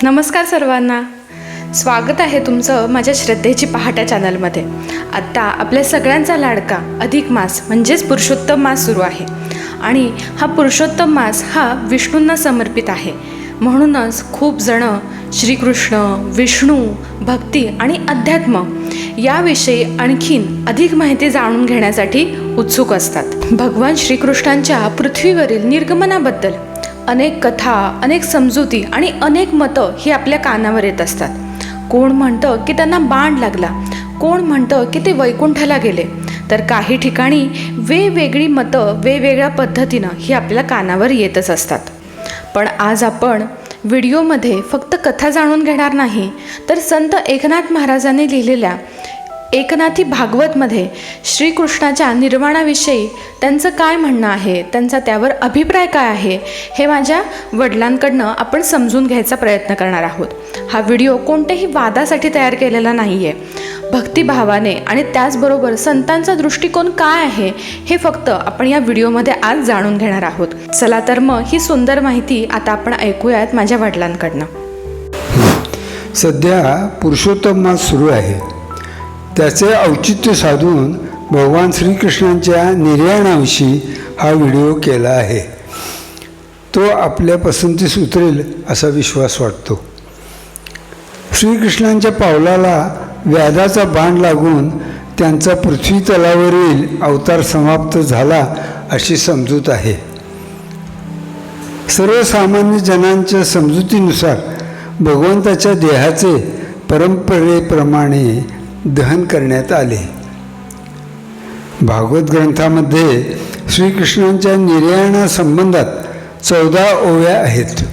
नमस्कार सर्वांना, स्वागत आहे तुमचं माझ्या श्रद्धेची पहाट चॅनलमध्ये. आत्ता आपल्या सगळ्यांचा लाडका अधिक मास म्हणजेच पुरुषोत्तम मास सुरू आहे आणि हा पुरुषोत्तम मास हा विष्णूंना समर्पित आहे. म्हणूनच खूप जणं श्रीकृष्ण, विष्णू, भक्ती आणि अध्यात्म याविषयी आणखीन अधिक माहिती जाणून घेण्यासाठी उत्सुक असतात. भगवान श्रीकृष्णांच्या पृथ्वीवरील निर्गमनाबद्दल अनेक कथा, अनेक समजुती आणि अनेक मतं ही आपल्या कानावर येत असतात. कोण म्हणतं की त्यांना बाण लागला, कोण म्हणतं की ते वैकुंठाला गेले, तर काही ठिकाणी वेगवेगळी मतं वेगवेगळ्या पद्धतीनं ही आपल्या कानावर येतच असतात. पण आज आपण व्हिडिओमध्ये फक्त कथा जाणून घेणार नाही, तर संत एकनाथ महाराजांनी लिहिलेल्या एकनाथी भागवतमध्ये श्रीकृष्णाच्या निर्वाणाविषयी त्यांचं काय म्हणणं आहे, त्यांचा त्यावर अभिप्राय काय आहे, हे माझ्या वडिलांकडनं आपण समजून घ्यायचा प्रयत्न करणार आहोत. हा व्हिडिओ कोणत्याही वादासाठी तयार केलेला नाही आहे. भक्तिभावाने आणि त्याचबरोबर संतांचा दृष्टिकोन काय आहे हे फक्त आपण या व्हिडिओमध्ये आज जाणून घेणार आहोत. चला तर मग ही सुंदर माहिती आता आपण ऐकूयात माझ्या वडिलांकडनं. सध्या पुरुषोत्तम मास सुरू आहे. त्याचे औचित्य साधून भगवान श्रीकृष्णांच्या निर्याणाविषयी हा व्हिडिओ केला आहे. तो आपल्या पसंतीस उतरेल असा विश्वास वाटतो. श्रीकृष्णांच्या पावलाला व्याधाचा बाण लागून त्यांचा पृथ्वी तलावरील अवतार समाप्त झाला अशी समजूत आहे. सर्वसामान्य जनांच्या समजुतीनुसार भगवंताच्या देहाचे परंपरेप्रमाणे दहन करण्यात आले. भागवत ग्रंथामध्ये श्रीकृष्णांच्या निर्याणासंबंधात 14 ओव्या आहेत.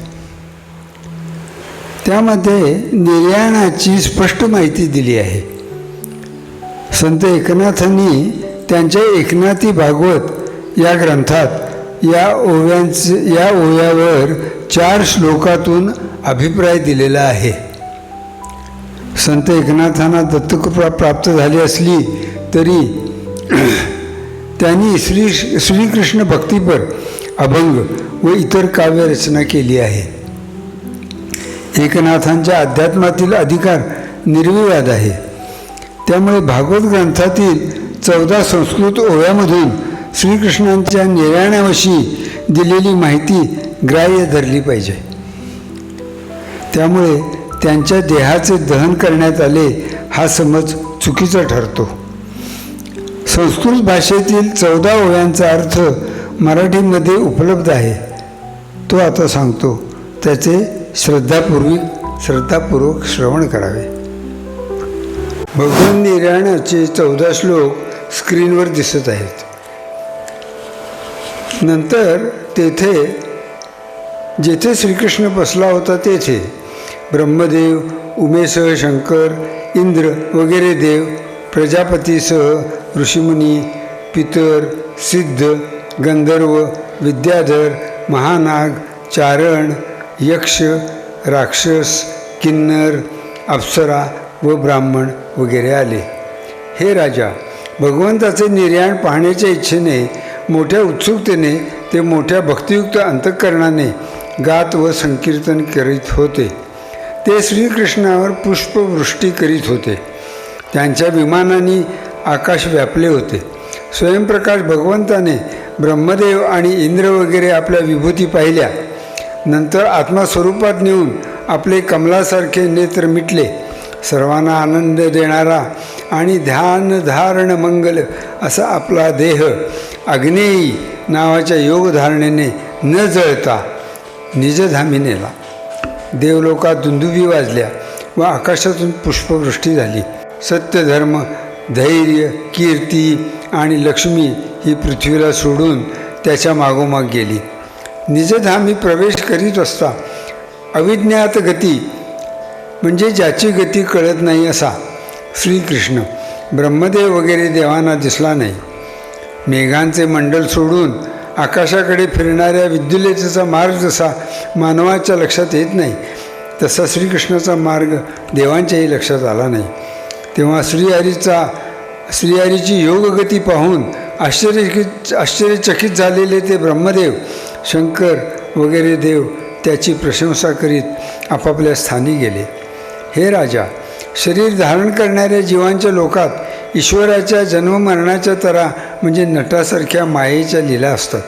त्यामध्ये निर्याणाची स्पष्ट माहिती दिली आहे. संत एकनाथांनी त्यांच्या एकनाथी भागवत या ग्रंथात या ओव्यावर 4 श्लोकातून अभिप्राय दिलेला आहे. संत एकनाथांना दत्तकृपा प्राप्त झाली असली तरी त्यांनी श्रीकृष्ण भक्तीपर, अभंग व इतर काव्यरचना केली आहे. एकनाथांच्या अध्यात्मातील अधिकार निर्विवाद आहे. त्यामुळे भागवत ग्रंथातील 14 संस्कृत ओव्यामधून श्रीकृष्णांच्या निर्याणाविषयी दिलेली माहिती ग्राह्य धरली पाहिजे. त्यामुळे त्यांच्या देहाचे दहन करण्यात आले हा समज चुकीचा ठरतो. संस्कृत भाषेतील 14 ओव्यांचा अर्थ मराठीमध्ये उपलब्ध आहे. तो आता सांगतो. त्याचे श्रद्धापूर्वक श्रवण करावे. भगवान निर्याणाचे 14 श्लोक स्क्रीनवर दिसत आहेत. नंतर जेथे श्रीकृष्ण बसला होता तेथे ब्रह्मदेव, उमेशसह शंकर, इंद्र वगैरे देव, प्रजापतीसह ऋषिमुनी, पितर, सिद्ध, गंधर्व, विद्याधर, महानाग, चारण, यक्ष, राक्षस, किन्नर, अप्सरा व ब्राह्मण वगैरे आले. हे राजा, भगवंताचे निर्याण पाहण्याच्या इच्छेने, मोठ्या उत्सुकतेने ते मोठ्या भक्तियुक्त अंतःकरणाने गात व संकीर्तन करीत होते. ते श्रीकृष्णावर पुष्पवृष्टी करीत होते. त्यांच्या विमानाने आकाश व्यापले होते. स्वयंप्रकाश भगवंताने ब्रह्मदेव आणि इंद्र वगैरे आपल्या विभूती पाहिल्या. नंतर आत्मस्वरूपात नेऊन आपले कमलासारखे नेत्र मिटले. सर्वांना आनंद देणारा आणि ध्यानधारण मंगल असा आपला देह आग्नेयी नावाच्या योगधारणेने न जळता निजधामी नेला. देवलोकात दुंदुभी वाजल्या व आकाशातून पुष्पवृष्टी झाली. सत्य, धर्म, धैर्य, कीर्ती आणि लक्ष्मी ही पृथ्वीला सोडून त्याच्या मागोमाग गेली. निजधामी प्रवेश करीत असता अविज्ञात गती म्हणजे ज्याची गती कळत नाही असा श्रीकृष्ण ब्रह्मदेव वगैरे देवांना दिसला नाही. मेघांचे मंडल सोडून आकाशाकडे फिरणाऱ्या विद्युल्लेचा मार्ग जसा मानवाच्या लक्षात येत नाही तसा श्रीकृष्णाचा मार्ग देवांच्याही लक्षात आला नाही. तेव्हा श्रीहरीची योगगती पाहून आश्चर्यचकित झालेले ते ब्रह्मदेव, शंकर वगैरे देव त्याची प्रशंसा करीत आपापल्या स्थानी गेले. हे राजा, शरीर धारण करणाऱ्या जीवांच्या लोकात ईश्वराच्या जन्ममरणाच्या तरा म्हणजे नटासारख्या मायेच्या लीला असतात.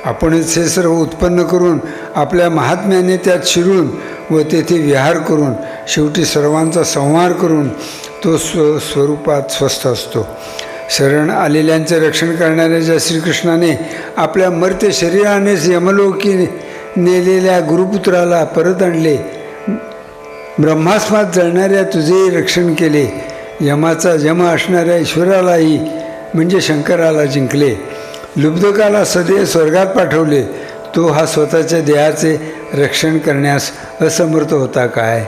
आपणच हे सर्व उत्पन्न करून आपल्या महात्म्याने त्यात शिरून व तेथे विहार करून शेवटी सर्वांचा संहार करून तो स्वरूपात स्वस्थ असतो. शरण आलेल्यांचे रक्षण करणाऱ्या ज्या श्रीकृष्णाने आपल्या मर्त्य शरीरानेच यमलोकी नेलेल्या गुरुपुत्राला परत आणले, ब्रह्मास्मात जळणाऱ्या तुझेही रक्षण केले, यमाचा यम असणाऱ्या ईश्वरालाही म्हणजे शंकराला जिंकले, लुब्धकाला सदैव स्वर्गात पाठवले, तो हा स्वतःच्या देहाचे रक्षण करण्यास असमर्थ होता काय?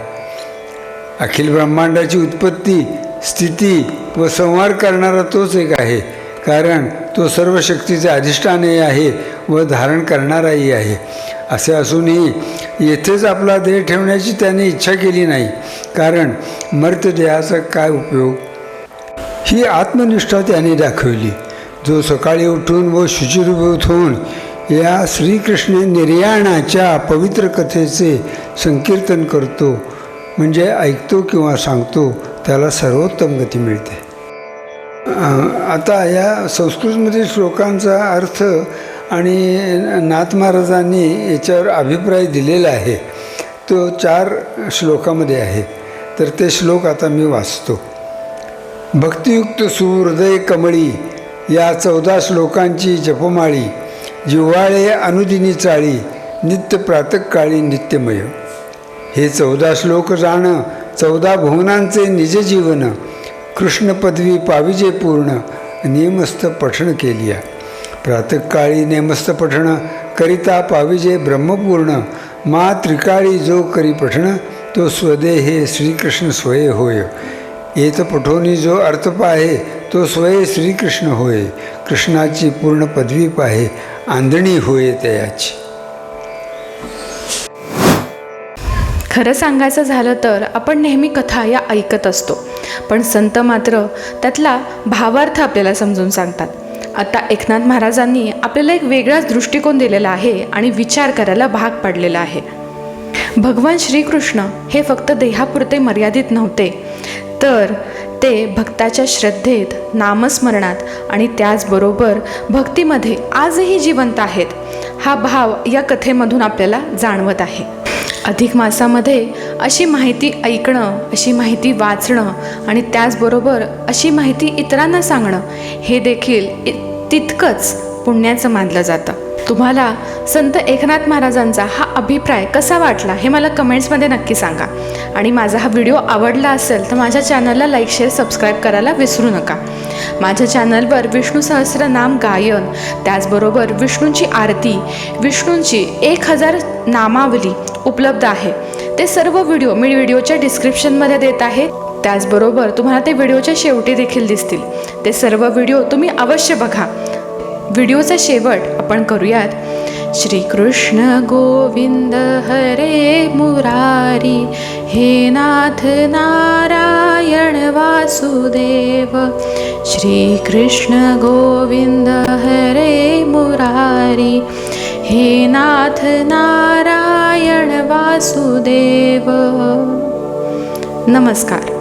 अखिल ब्रह्मांडाची उत्पत्ती, स्थिती व संहार करणारा तोच एक आहे, कारण तो सर्व शक्तीचे अधिष्ठानही आहे व धारण करणाराही आहे. असे असूनही येथेच आपला देह ठेवण्याची त्याने इच्छा केली नाही, कारण मर्त्य देहाचा काय उपयोग? ही आत्मनिष्ठा त्याने दाखवली. जो सकाळी उठून व शुचिर्भूत होऊन या श्रीकृष्ण निर्याणाच्या पवित्र कथेचे संकीर्तन करतो म्हणजे ऐकतो किंवा सांगतो, त्याला सर्वोत्तम गती मिळते. आता या संस्कृतमधील श्लोकांचा अर्थ आणि नाथ महाराजांनी याच्यावर अभिप्राय दिलेला आहे. तो 4 श्लोकामध्ये आहे. तर ते श्लोक आता मी वाचतो. भक्तियुक्त सुहृदय कमळी या 14 श्लोकांची जपमाळी, जिव्हाळे अनुदिनी चाळी, नित्य प्रातःकाळी नित्यमय. हे 14 श्लोक जाण 14 भुवनांचे निज जीवन, कृष्ण पदवी पाविजे पूर्ण, नियमस्थ पठण केलिया. प्रातःकाळी नेमस्थ पठण करिता पाविजे ब्रह्मपूर्ण, मा त्रिकाळी जो करी पठण, तो स्वदेहे श्रीकृष्ण स्वये होय. येत पठोनी जो अर्थ पाहे, तो स्वये श्रीकृष्ण होय. कृष्णाची पूर्ण पदवी पाहे, आंधणी होय तयाची. खरं सांगायचं झालं तर आपण नेहमी कथा या ऐकत असतो, पण संत मात्र त्यातला भावार्थ आपल्याला समजून सांगतात. आता एकनाथ महाराजांनी आपल्याला एक वेगळाच दृष्टिकोन दिलेला आहे आणि विचार करायला भाग पाडलेला आहे. भगवान श्रीकृष्ण हे फक्त देहापुरते मर्यादित नव्हते, तर ते भक्ताच्या श्रद्धेत, नामस्मरणात आणि त्याचबरोबर भक्तीमध्ये आजही जिवंत आहेत. हा भाव या कथेमधून आपल्याला जाणवत आहे. अधिक मासामध्ये अशी माहिती ऐकणं, अशी माहिती वाचणं आणि त्याचबरोबर अशी माहिती इतरांना सांगणं हे देखील तितकंच पुण्याचं मानलं जातं. तुम्हाला संत एकनाथ महाराजांचा हा अभिप्राय कसा वाटला हे मला कमेंट्समध्ये नक्की सांगा. आणि माझा हा व्हिडिओ आवडला असेल तर माझ्या चॅनलला लाईक, शेअर, सबस्क्राईब करायला विसरू नका. माझ्या चॅनलवर विष्णू सहस्रनाम गायन, त्याचबरोबर विष्णूंची आरती, विष्णूंची 1000 नामावली उपलब्ध आहे. ते सर्व व्हिडिओ मी व्हिडिओच्या डिस्क्रिप्शनमध्ये देत आहे. त्याचबरोबर तुम्हाला ते व्हिडिओच्या शेवटी देखील दिसतील. ते सर्व व्हिडिओ तुम्ही अवश्य बघा. व्हिडिओचा शेवट आपण करूयात. श्रीकृष्ण गोविंद हरे मुरारी, हे नाथ नारायण वासुदेव. श्रीकृष्ण गोविंद हरे मुरारी, हे नाथ नारायण वासुदेव. नमस्कार.